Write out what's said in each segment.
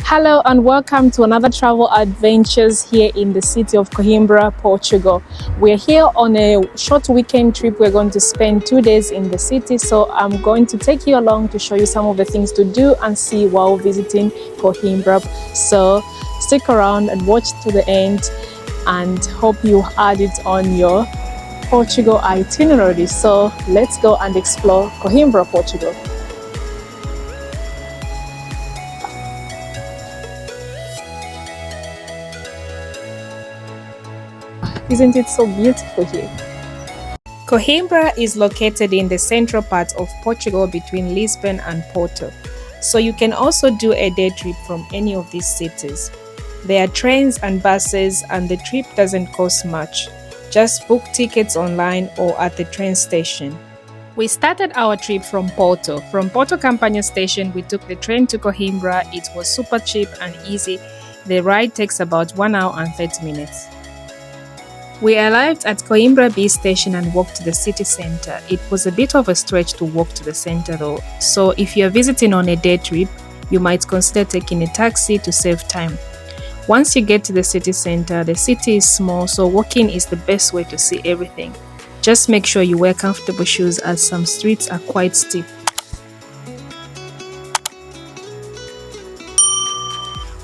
Hello and welcome to another travel adventures here in the city of Coimbra, Portugal. We're here on a short weekend trip. We're going to spend 2 days in the city, so I'm going to take you along to show you some of the things to do and see while visiting Coimbra. So stick around and watch to the end and hope you add it on your Portugal itinerary. So let's go and explore Coimbra, Portugal. Isn't it so beautiful here? Coimbra is located in the central part of Portugal between Lisbon and Porto, so you can also do a day trip from any of these cities. There are trains and buses and the trip doesn't cost much. Just book tickets online or at the train station. We started our trip from Porto. From Porto Campania station, we took the train to Coimbra. It was super cheap and easy. The ride takes about 1 hour and 30 minutes. We arrived at Coimbra B station and walked to the city center. It was a bit of a stretch to walk to the center though, so if you're visiting on a day trip, you might consider taking a taxi to save time. Once you get to the city center, the city is small, so walking is the best way to see everything. Just make sure you wear comfortable shoes as some streets are quite steep.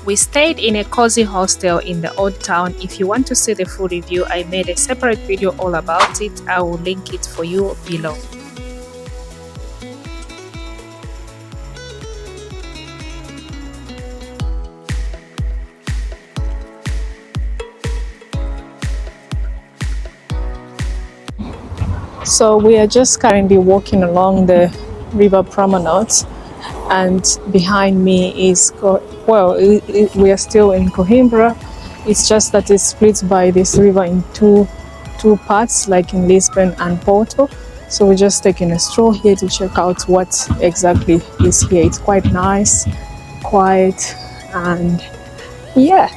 We stayed in a cozy hostel in the old town. If you want to see the full review, I made a separate video all about it. I will link it for you below. So we are just currently walking along the river promenade, and behind me is we are still in Coimbra. It's just that it's split by this river in two parts, like in Lisbon and Porto. So we're just taking a stroll here to check out what exactly is here. It's quite nice, quiet, and yeah.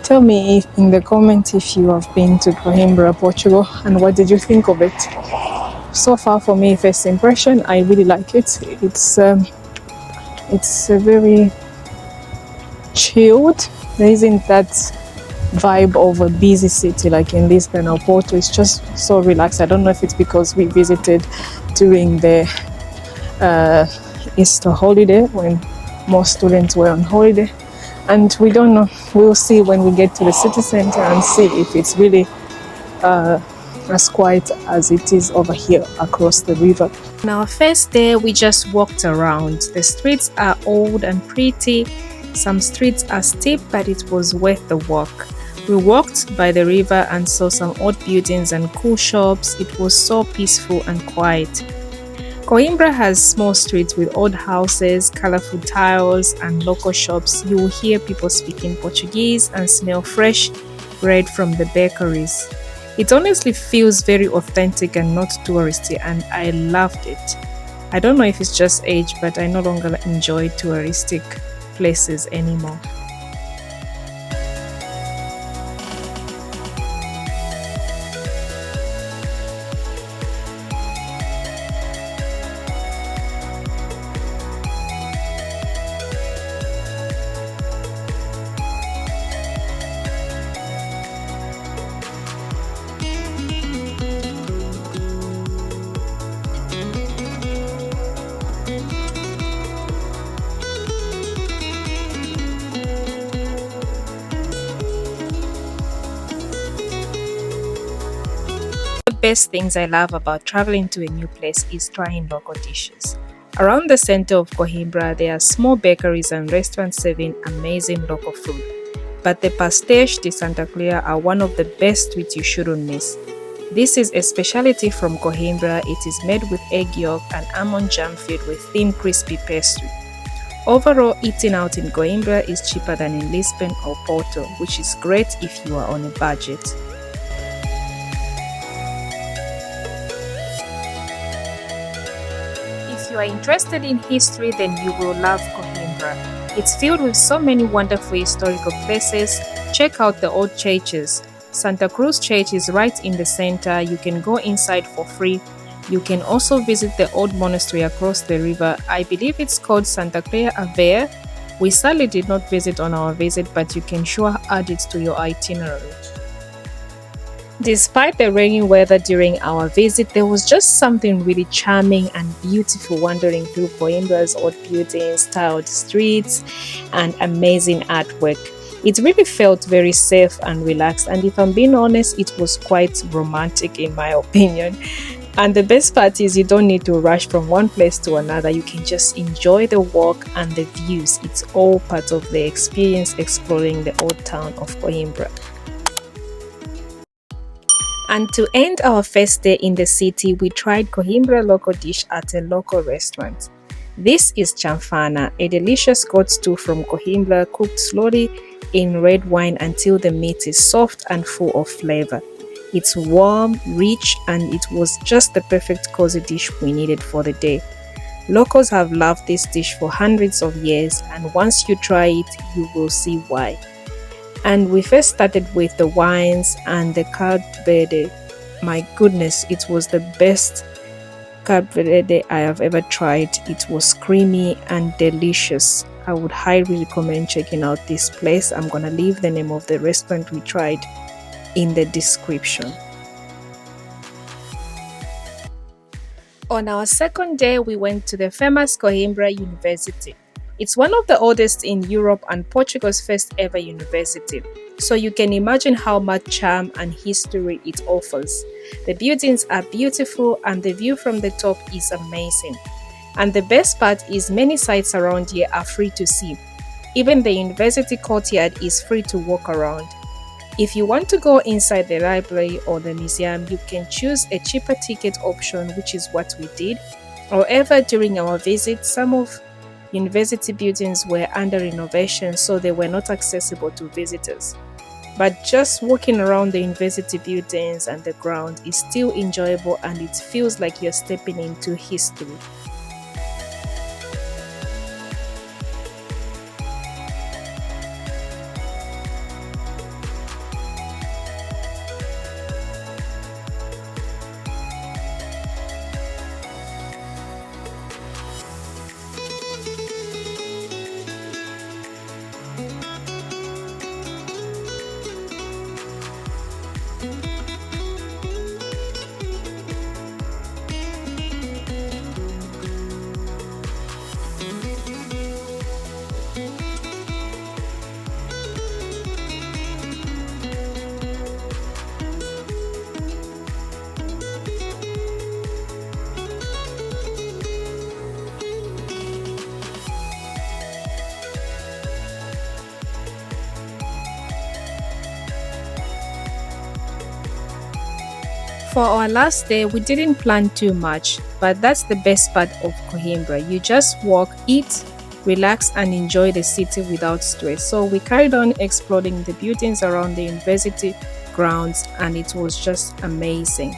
Tell me in the comments if you have been to Coimbra, Portugal, and what did you think of it? So far, for me, first impression, I really like it. It's a very chilled. There isn't that vibe of a busy city like in Lisbon or Porto. It's just so relaxed. I don't know if it's because we visited during the Easter holiday when most students were on holiday, and we don't know. We'll see when we get to the city center and see if it's really as quiet as it is over here across the river. On our first day, we just walked around. The streets are old and pretty. Some streets are steep, but it was worth the walk. We walked by the river and saw some old buildings and cool shops. It was so peaceful and quiet. Coimbra has small streets with old houses, colorful tiles, and local shops. You will hear people speaking Portuguese and smell fresh bread from the bakeries. It honestly feels very authentic and not touristy, and I loved it. I don't know if it's just age, but I no longer enjoy touristic places anymore. The best things I love about traveling to a new place is trying local dishes. Around the center of Coimbra, there are small bakeries and restaurants serving amazing local food. But the pastéis de Santa Clara are one of the best sweets you shouldn't miss. This is a specialty from Coimbra. It is made with egg yolk and almond jam filled with thin, crispy pastry. Overall, eating out in Coimbra is cheaper than in Lisbon or Porto, which is great if you are on a budget. If you are interested in history, then you will love Coimbra. It's filled with so many wonderful historical places. Check out the old churches. Santa Cruz Church is right in the center. You can go inside for free. You can also visit the old monastery across the river. I believe it's called Santa Clara Aveia. We sadly did not visit on our visit, but you can sure add it to your itinerary. Despite the rainy weather during our visit, there was just something really charming and beautiful wandering through Coimbra's old buildings, styled streets, and amazing artwork. It really felt very safe and relaxed, and if I'm being honest, it was quite romantic in my opinion. And the best part is you don't need to rush from one place to another. You can just enjoy the walk and the views. It's all part of the experience exploring the old town of Coimbra. And to end our first day in the city, we tried Coimbra local dish at a local restaurant. This is chamfana, a delicious goat stew from Coimbra cooked slowly in red wine until the meat is soft and full of flavor. It's warm, rich, and it was just the perfect cozy dish we needed for the day. Locals have loved this dish for hundreds of years, and once you try it, you will see why. And we first started with the wines and the card verde. My goodness, it was the best card verde I have ever tried. It was creamy and delicious. I would highly recommend checking out this place. I'm gonna leave the name of the restaurant we tried in the description. On our second day, we went to the famous Coimbra University. It's one of the oldest in Europe and Portugal's first ever university, so you can imagine how much charm and history it offers. The buildings are beautiful and the view from the top is amazing. And the best part is many sites around here are free to see. Even the university courtyard is free to walk around. If you want to go inside the library or the museum, you can choose a cheaper ticket option, which is what we did. However, during our visit, some of university buildings were under renovation, so they were not accessible to visitors. But just walking around the university buildings and the ground is still enjoyable, and it feels like you're stepping into history. For our last day, we didn't plan too much, but that's the best part of Coimbra. You just walk, eat, relax, and enjoy the city without stress. So we carried on exploring the buildings around the university grounds, and it was just amazing.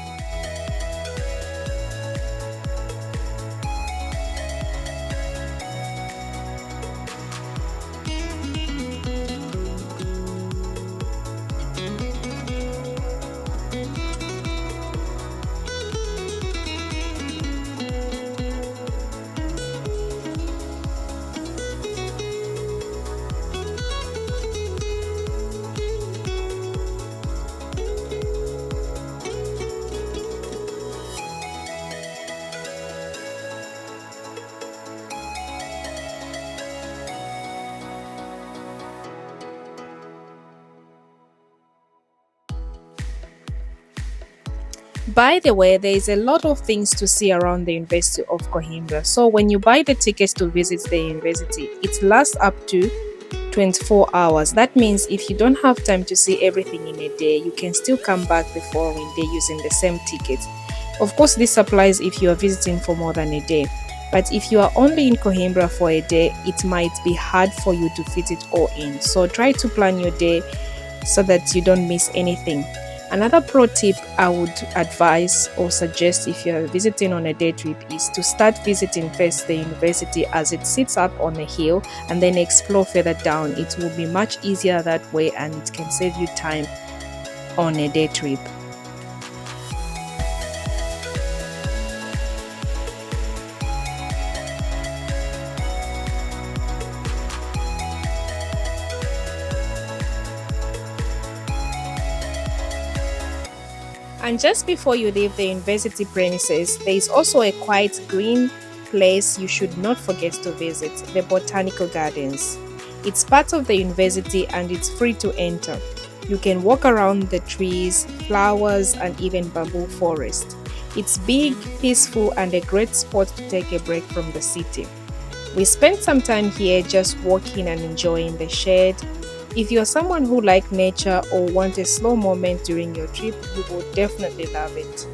By the way, there is a lot of things to see around the University of Coimbra. So when you buy the tickets to visit the university, it lasts up to 24 hours. That means if you don't have time to see everything in a day, you can still come back the following day using the same ticket. Of course, this applies if you are visiting for more than a day. But if you are only in Coimbra for a day, it might be hard for you to fit it all in. So try to plan your day so that you don't miss anything. Another pro tip I would advise or suggest if you're visiting on a day trip is to start visiting first the university, as it sits up on a hill, and then explore further down. It will be much easier that way, and it can save you time on a day trip. And just before you leave the university premises, there is also a quiet green place you should not forget to visit, the Botanical Gardens. It's part of the university and it's free to enter. You can walk around the trees, flowers, and even bamboo forest. It's big, peaceful, and a great spot to take a break from the city. We spent some time here just walking and enjoying the shade. If you're someone who likes nature or want a slow moment during your trip, you will definitely love it.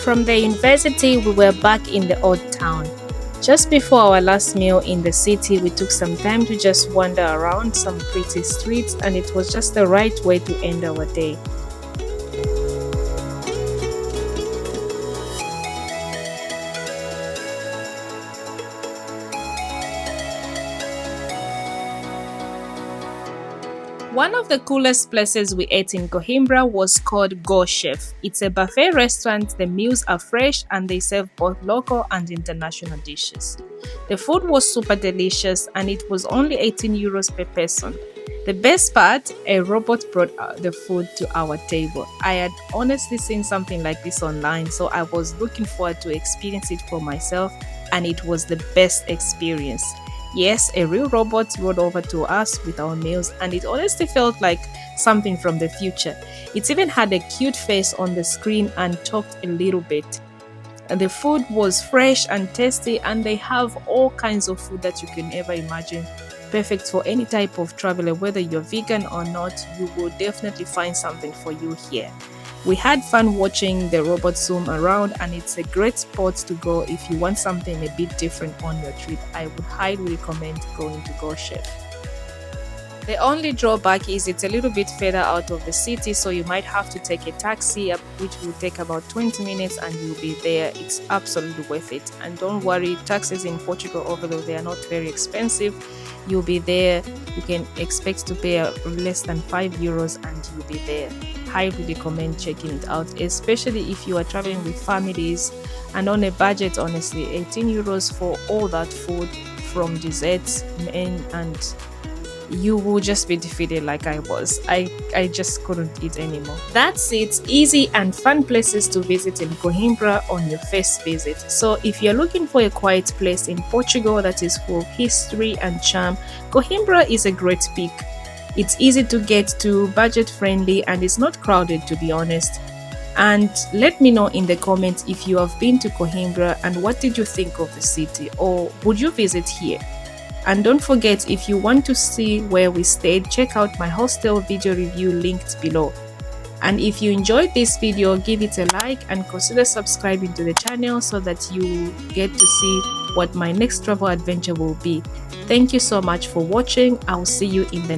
From the university, we were back in the old town. Just before our last meal in the city, we took some time to just wander around some pretty streets, and it was just the right way to end our day. One of the coolest places we ate in Coimbra was called Go Chef. It's a buffet restaurant, the meals are fresh and they serve both local and international dishes. The food was super delicious and it was only 18 euros per person. The best part, a robot brought the food to our table. I had honestly seen something like this online, so I was looking forward to experience it for myself, and it was the best experience. Yes, a real robot rode over to us with our meals, and it honestly felt like something from the future. It even had a cute face on the screen and talked a little bit. And the food was fresh and tasty, and they have all kinds of food that you can ever imagine. Perfect for any type of traveler, whether you're vegan or not, you will definitely find something for you here. We had fun watching the robot zoom around, and it's a great spot to go if you want something a bit different on your trip. I would highly recommend going to Go Chef. The only drawback is it's a little bit further out of the city, so you might have to take a taxi, which will take about 20 minutes and you'll be there. It's absolutely worth it. And don't worry, taxis in Portugal, although they are not very expensive, you'll be there. You can expect to pay less than 5 euros and you'll be there. Highly recommend checking it out, especially if you are traveling with families and on a budget. Honestly, 18 euros for all that food, from desserts and you will just be defeated like I was. I just couldn't eat anymore. That's it. Easy and fun places to visit in Coimbra on your first visit. So if you're looking for a quiet place in Portugal that is full of history and charm, Coimbra is a great pick. It's easy to get to, budget friendly, and it's not crowded, to be honest. And let me know in the comments if you have been to Coimbra and what did you think of the city, or would you visit here? And don't forget, if you want to see where we stayed, check out my hostel video review linked below. And if you enjoyed this video, give it a like and consider subscribing to the channel so that you get to see what my next travel adventure will be. Thank you so much for watching. I'll see you in the next